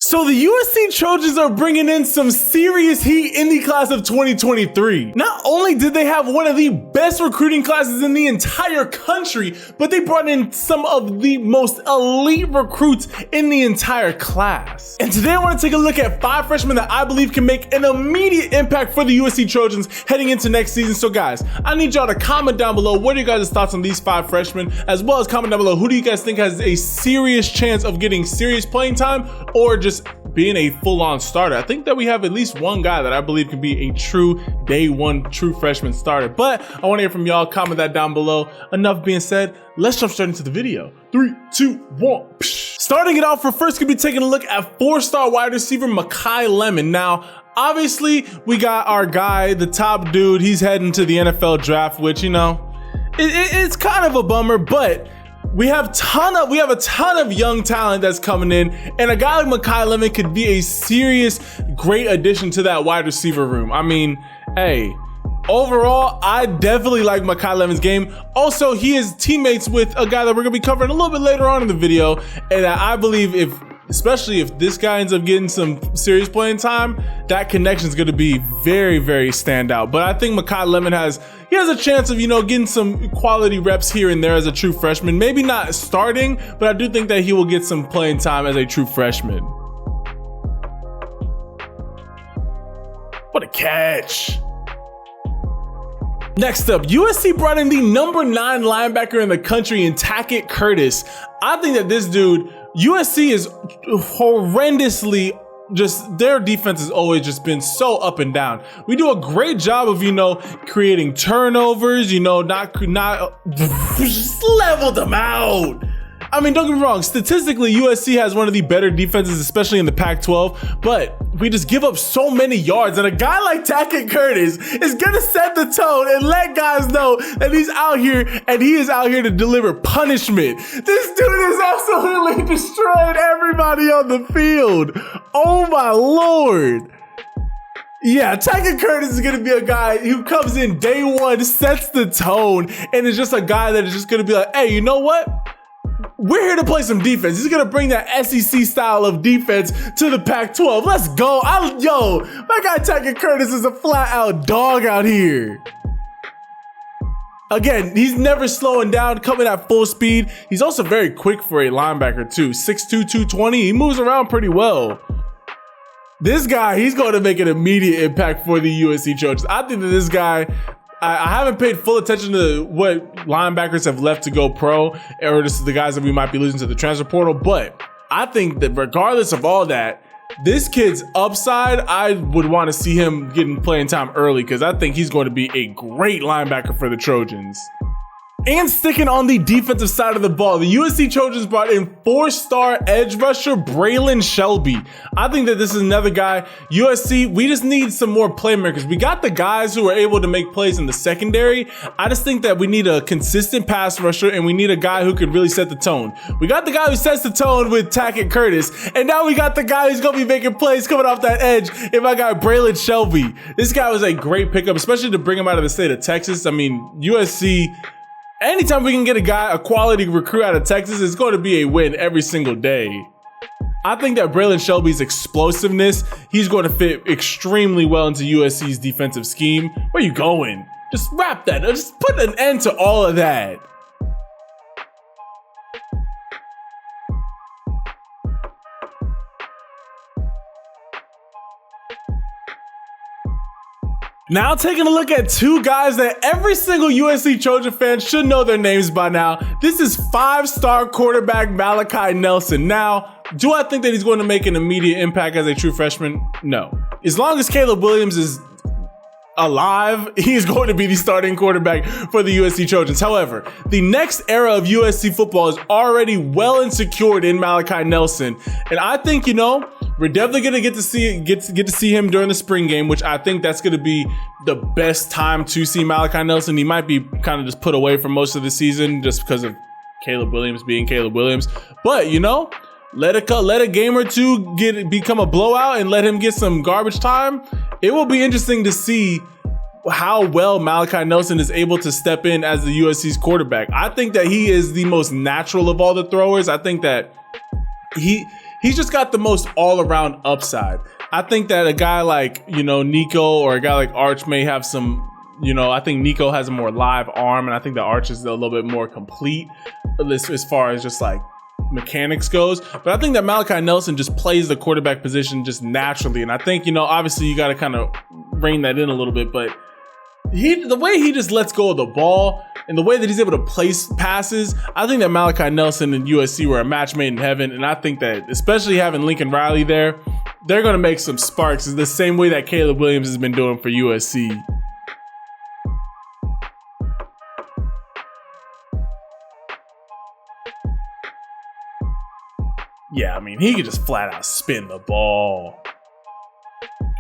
So the USC Trojans are bringing in some serious heat in the class of 2023. Not only did they have one of the best recruiting classes in the entire country, but they brought in some of the most elite recruits in the entire class. And today I want to take a look at 5 freshmen that I believe can make an immediate impact for the USC Trojans heading into next season. So guys, I need y'all to comment down below what are you guys' thoughts on these 5 freshmen, as well as comment down below who do you guys think has a serious chance of getting serious playing time or just being a full-on starter. I think that we have at least one guy that I believe can be a true day one true freshman starter, but I want to hear from y'all. Comment that down below. Enough being said, let's jump straight into the video. 3, 2, 1. Starting it off, for first, gonna be taking a look at 4-star wide receiver Makai Lemon. Now, obviously, we got our guy, the top dude. He's heading to the NFL draft, which, you know, it's kind of a bummer, but we have a ton of young talent that's coming in, and a guy like Makai Lemon could be a serious, great addition to that wide receiver room. I mean, hey, overall, I definitely like Makai Lemon's game. Also, he is teammates with a guy that we're gonna be covering a little bit later on in the video, and I believe especially if this guy ends up getting some serious playing time, that connection is going to be very, very standout. But I think Makai Lemon has a chance of, you know, getting some quality reps here and there as a true freshman. Maybe not starting, but I do think that he will get some playing time as a true freshman. What a catch. Next up, USC brought in the number 9 linebacker in the country in Tackett Curtis. I think that this dude, USC is horrendously their defense has always just been so up and down. We do a great job of, you know, creating turnovers, you know, not just level them out. I mean, don't get me wrong, statistically, USC has one of the better defenses, especially in the Pac-12, but we just give up so many yards, and a guy like Tackett Curtis is gonna set the tone and let guys know that he's out here, and he is out here to deliver punishment. This dude is absolutely destroying everybody on the field. Oh my Lord. Yeah, Tackett Curtis is gonna be a guy who comes in day one, sets the tone, and is just a guy that is just gonna be like, hey, you know what? We're here to play some defense. He's gonna bring that SEC style of defense to the Pac-12. Let's go. Yo, my guy Tackett Curtis is a flat out dog out here. Again, he's never slowing down, coming at full speed. He's also very quick for a linebacker too. 6'2", 220. He moves around pretty well. This guy, he's going to make an immediate impact for the USC Trojans. I think that this guy, I haven't paid full attention to what linebackers have left to go pro, or just the guys that we might be losing to the transfer portal, but I think that regardless of all that, this kid's upside, I would want to see him getting playing time early, because I think he's going to be a great linebacker for the Trojans. And sticking on the defensive side of the ball, the USC Trojans brought in 4-star edge rusher Braylan Shelby. I think that this is another guy. USC, we just need some more playmakers. We got the guys who are able to make plays in the secondary. I just think that we need a consistent pass rusher, and we need a guy who can really set the tone. We got the guy who sets the tone with Tackett Curtis, and now we got the guy who's going to be making plays coming off that edge, and my guy Braylan Shelby. This guy was a great pickup, especially to bring him out of the state of Texas. I mean, USC, anytime we can get a quality recruit out of Texas, it's going to be a win every single day. I think that Braylan Shelby's explosiveness, he's going to fit extremely well into USC's defensive scheme. Where you going? Just wrap that. Just put an end to all of that. Now taking a look at 2 guys that every single USC Trojan fan should know their names by now. This is 5-star quarterback Malachi Nelson. Now, do I think that he's going to make an immediate impact as a true freshman? No. As long as Caleb Williams is alive, he's going to be the starting quarterback for the USC Trojans. However, the next era of USC football is already well and secured in Malachi Nelson. And I think, you know, we're definitely going to get to see him during the spring game, which I think that's going to be the best time to see Malachi Nelson. He might be kind of just put away for most of the season just because of Caleb Williams being Caleb Williams. But, you know, let a game or two become a blowout and let him get some garbage time. It will be interesting to see how well Malachi Nelson is able to step in as the USC's quarterback. I think that he is the most natural of all the throwers. I think that he's just got the most all-around upside. I think that a guy like, you know, Nico or a guy like Arch may have some, you know, I think Nico has a more live arm, and I think the Arch is a little bit more complete as far as just like mechanics goes. But I think that Malachi Nelson just plays the quarterback position just naturally. And I think, you know, obviously you got to kind of rein that in a little bit, but the way he just lets go of the ball and the way that he's able to place passes, I think that Malachi Nelson and USC were a match made in heaven. And I think that especially having Lincoln Riley there, they're going to make some sparks. It's the same way that Caleb Williams has been doing for USC. Yeah, I mean, he could just flat out spin the ball.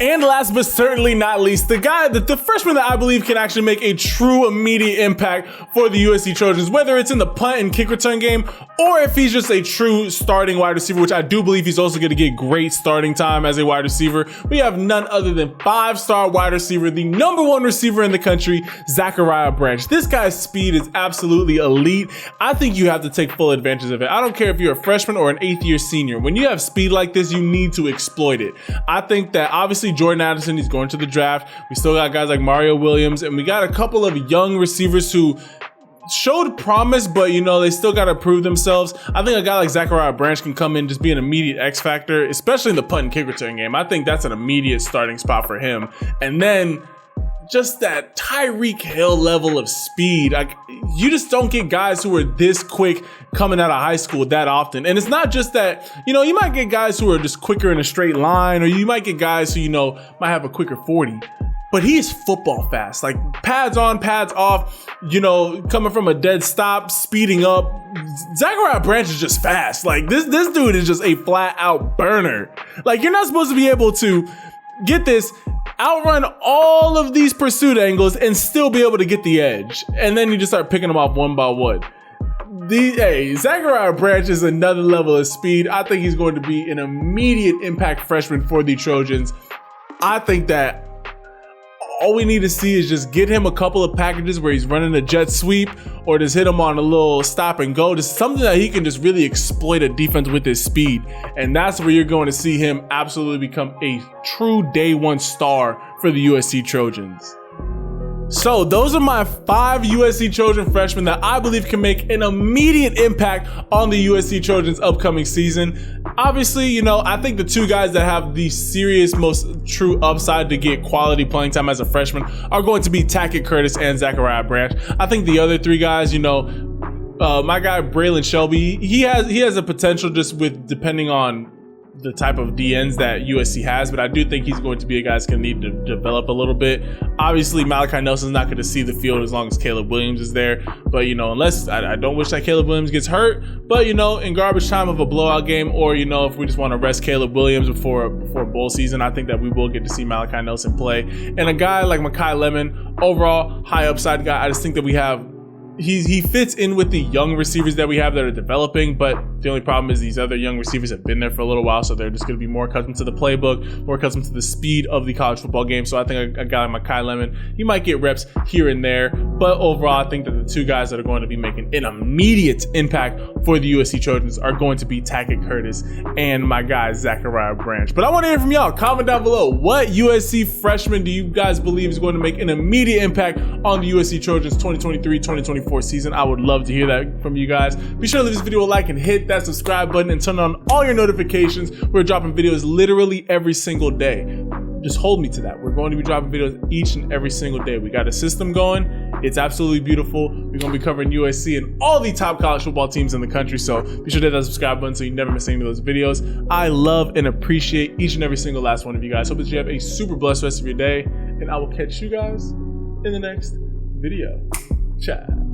And last but certainly not least, the freshman that I believe can actually make a true immediate impact for the USC Trojans, whether it's in the punt and kick return game, or if he's just a true starting wide receiver, which I do believe he's also going to get great starting time as a wide receiver. We have none other than 5-star wide receiver, the #1 receiver in the country, Zachariah Branch. This guy's speed is absolutely elite. I think you have to take full advantage of it. I don't care if you're a freshman or an 8th-year senior. When you have speed like this, you need to exploit it. I think that obviously Jordan Addison, he's going to the draft. We still got guys like Mario Williams, and we got a couple of young receivers who showed promise, but you know, they still got to prove themselves. I think a guy like Zachariah Branch can come in, just be an immediate X factor, especially in the punt and kick return game. I think that's an immediate starting spot for him. And then just that Tyreek Hill level of speed. Like, you just don't get guys who are this quick coming out of high school that often. And it's not just that, you know, you might get guys who are just quicker in a straight line, or you might get guys who, you know, might have a quicker 40. But he is football fast, like pads on, pads off, you know, coming from a dead stop, speeding up. Zachariah Branch is just fast. Like this dude is just a flat out burner. Like, you're not supposed to be able to get this, outrun all of these pursuit angles and still be able to get the edge. And then you just start picking them off one by one. Zachariah Branch is another level of speed. I think he's going to be an immediate impact freshman for the Trojans. I think that all we need to see is just get him a couple of packages where he's running a jet sweep, or just hit him on a little stop and go. Just something that he can just really exploit a defense with his speed. And that's where you're going to see him absolutely become a true day one star for the USC Trojans. So those are my 5 USC Trojan freshmen that I believe can make an immediate impact on the USC Trojans upcoming season. Obviously, you know, I think the 2 guys that have the serious, most true upside to get quality playing time as a freshman are going to be Tackett Curtis and Zachariah Branch. I think the other 3 guys, you know, my guy Braylan Shelby, he has a potential just with depending on the type of DNs that USC has, but I do think he's going to be a guy that's going to need to develop a little bit. Obviously, Malachi Nelson's not going to see the field as long as Caleb Williams is there, but you know, unless I don't wish that Caleb Williams gets hurt, but you know, in garbage time of a blowout game, or you know, if we just want to rest Caleb Williams before bowl season, I think that we will get to see Malachi Nelson play. And a guy like Makai Lemon, overall high upside guy, I just think that we have he fits in with the young receivers that we have that are developing, but the only problem is these other young receivers have been there for a little while, so they're just going to be more accustomed to the playbook, more accustomed to the speed of the college football game. So I think a guy like Makai Lemon, he might get reps here and there, but overall I think that the 2 guys that are going to be making an immediate impact for the USC Trojans are going to be Tackett Curtis and my guy Zachariah Branch. But I want to hear from y'all. Comment down below, what USC freshman do you guys believe is going to make an immediate impact on the USC Trojans 2023-2024 season? I would love to hear that from you guys. Be sure to leave this video a like and hit that subscribe button and turn on all your notifications. We're dropping videos literally every single day. Just hold me to that. We're going to be dropping videos each and every single day. We got a system going. It's absolutely beautiful. We're going to be covering USC and all the top college football teams in the country. So be sure to hit that subscribe button so you never miss any of those videos. I love and appreciate each and every single last one of you guys. Hope that you have a super blessed rest of your day, and I will catch you guys in the next video. Ciao.